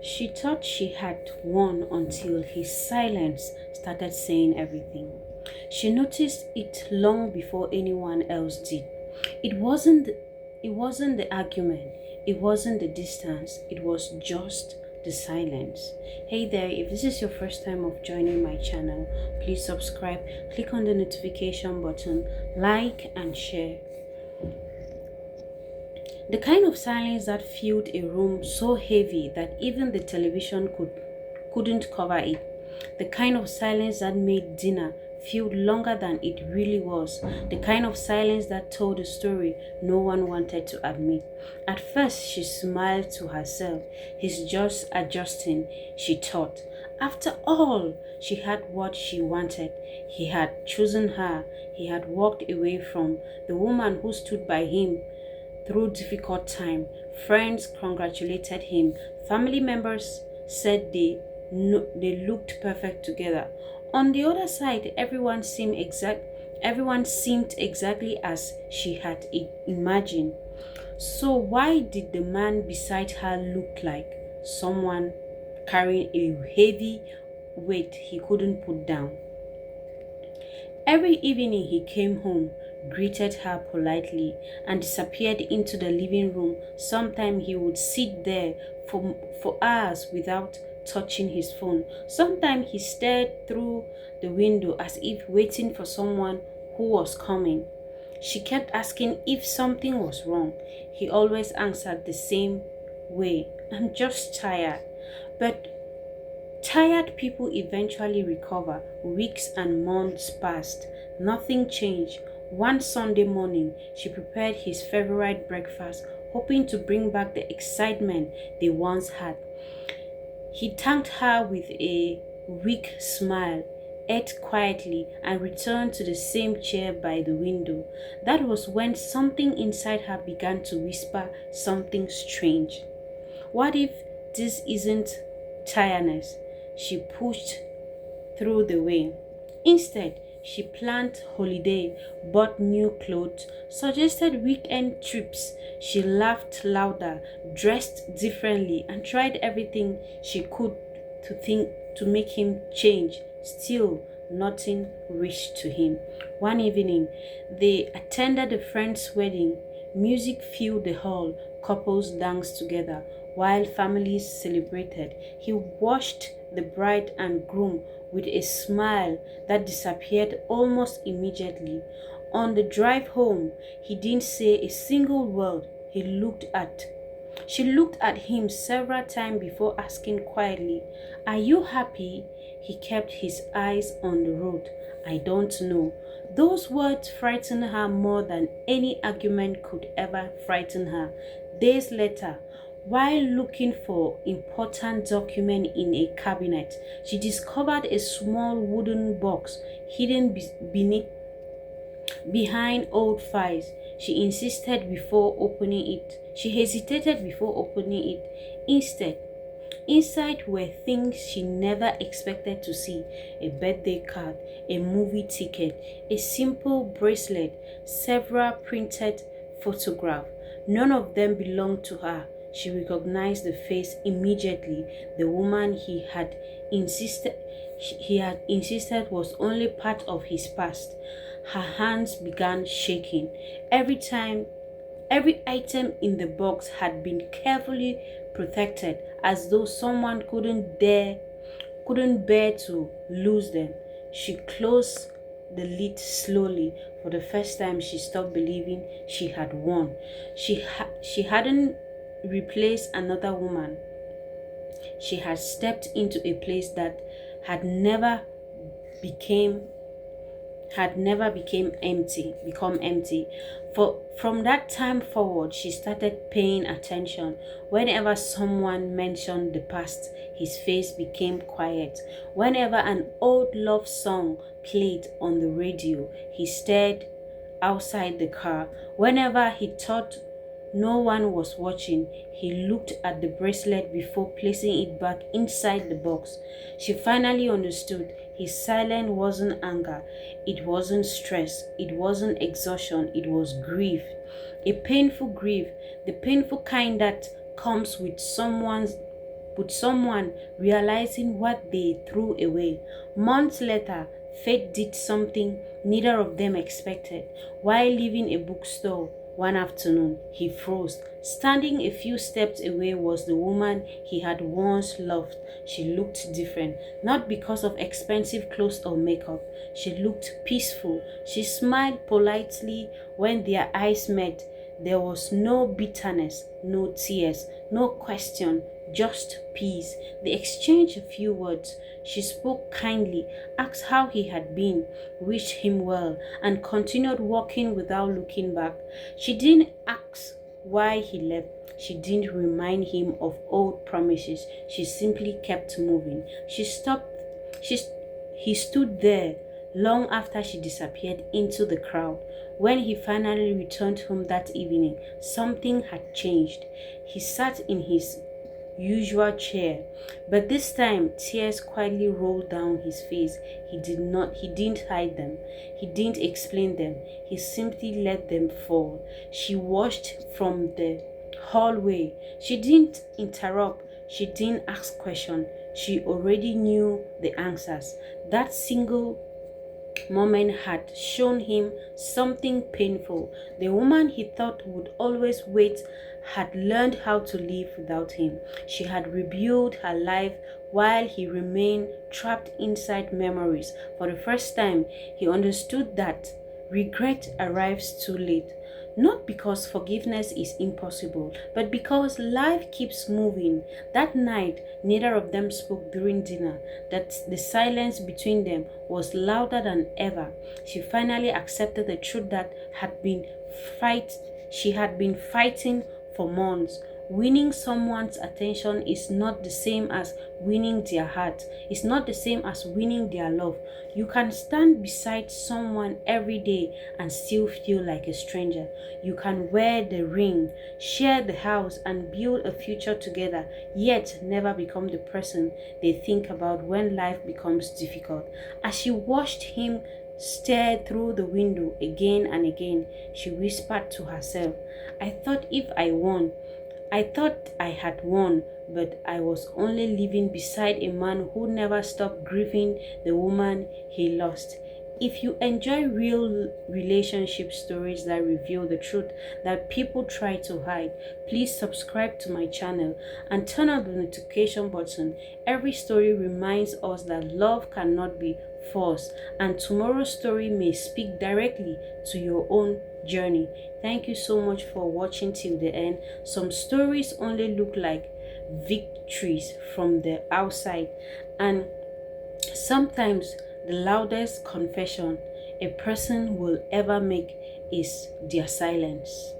She thought she had won until his silence started saying everything. She noticed it long before anyone else did. It wasn't it wasn't the argument, it wasn't the distance, it was just the silence. Hey there, if this is your first time of joining my channel, please subscribe, click on the notification button, like and share. The kind of silence that filled a room so heavy that even the television couldn't cover it. The kind of silence that made dinner feel longer than it really was. The kind of silence that told a story no one wanted to admit. At first, she smiled to herself. He's just adjusting, she thought. After all, she had what she wanted. He had chosen her. He had walked away from the woman who stood by him through difficult time. Friends congratulated him. Family members said they looked perfect together. On the other side, everyone seemed exactly as she had imagined. So why did the man beside her look like someone carrying a heavy weight he couldn't put down? Every evening he came home, greeted her politely, and disappeared into the living room. Sometimes he would sit there for hours without touching his phone. Sometimes he stared through the window as if waiting for someone who was coming. She kept asking if something was wrong. He always answered the same way, "I'm just tired." But tired people eventually recover. Weeks and months passed. Nothing changed. One Sunday morning, she prepared his favorite breakfast, hoping to bring back the excitement they once had. He thanked her with a weak smile, ate quietly, and returned to the same chair by the window. That was when something inside her began to whisper something strange. What if this isn't tiredness? She pushed through the way. Instead, she planned holiday, bought new clothes, suggested weekend trips. She laughed louder, dressed differently, and tried everything she could to make him change. Still, nothing reached to him. One evening, they attended a friend's wedding. Music filled the hall. Couples danced together while families celebrated. He watched the bride and groom with a smile that disappeared almost immediately. On the drive home, he didn't say a single word. She looked at him several times before asking quietly, "Are you happy?" He kept his eyes on the road. "I don't know." Those words frightened her more than any argument could ever frighten her. Days later, while looking for important document in a cabinet, she discovered a small wooden box hidden behind old files. She hesitated before opening it. Inside were things she never expected to see: a birthday card, a movie ticket, a simple bracelet, several printed photographs. None of them belonged to her. She recognized the face immediately. The woman he had insisted was only part of his past. Her hands began shaking. Every item in the box had been carefully protected, as though someone couldn't bear to lose them. She closed the lid slowly. For the first time, she stopped believing she had won. She hadn't replaced another woman. She had stepped into a place that had never became become empty. From that time forward, she started paying attention. Whenever someone mentioned the past, his face became quiet. Whenever an old love song played on the radio, he stared outside the car. Whenever he thought no one was watching, he looked at the bracelet before placing it back inside the box. She finally understood. His silence wasn't anger, it wasn't stress, it wasn't exhaustion, it was grief. A painful grief, the painful kind that comes with someone's but someone realizing what they threw away. Months later, fate did something neither of them expected. While leaving a bookstore one afternoon, he froze. Standing a few steps away was the woman he had once loved. She looked different, not because of expensive clothes or makeup. She looked peaceful. She smiled politely when their eyes met. There was no bitterness, no tears, no question, just peace. They exchanged a few words. She spoke kindly, asked how he had been, wished him well, and continued walking without looking back. She didn't ask why he left. She didn't remind him of old promises. She simply kept moving. She stopped. She, he stood there long after she disappeared into the crowd. When he finally returned home that evening, something had changed. He sat in his usual chair, but this time tears quietly rolled down his face. He didn't hide them. He didn't explain them. He simply let them fall. She watched from the hallway. She didn't interrupt. She didn't ask questions. She already knew the answers. That single moment had shown him something painful. The woman he thought would always wait had learned how to live without him. She had rebuilt her life while he remained trapped inside memories. For the first time, he understood that regret arrives too late. Not because forgiveness is impossible, but because life keeps moving. That night, neither of them spoke during dinner. That the silence between them was louder than ever. She finally accepted the truth that she had been fighting for months. Winning someone's attention is not the same as winning their heart. It's not the same as winning their love. You can stand beside someone every day and still feel like a stranger. You can wear the ring, share the house, and build a future together, yet never become the person they think about when life becomes difficult. As she watched him stare through the window again and again, she whispered to herself, I thought I had won, but I was only living beside a man who never stopped grieving the woman he lost. If you enjoy real relationship stories that reveal the truth that people try to hide, please subscribe to my channel and turn on the notification button. Every story reminds us that love cannot be forced, and tomorrow's story may speak directly to your own journey. Thank you so much for watching till the end. Some stories only look like victories from the outside, and sometimes the loudest confession a person will ever make is their silence.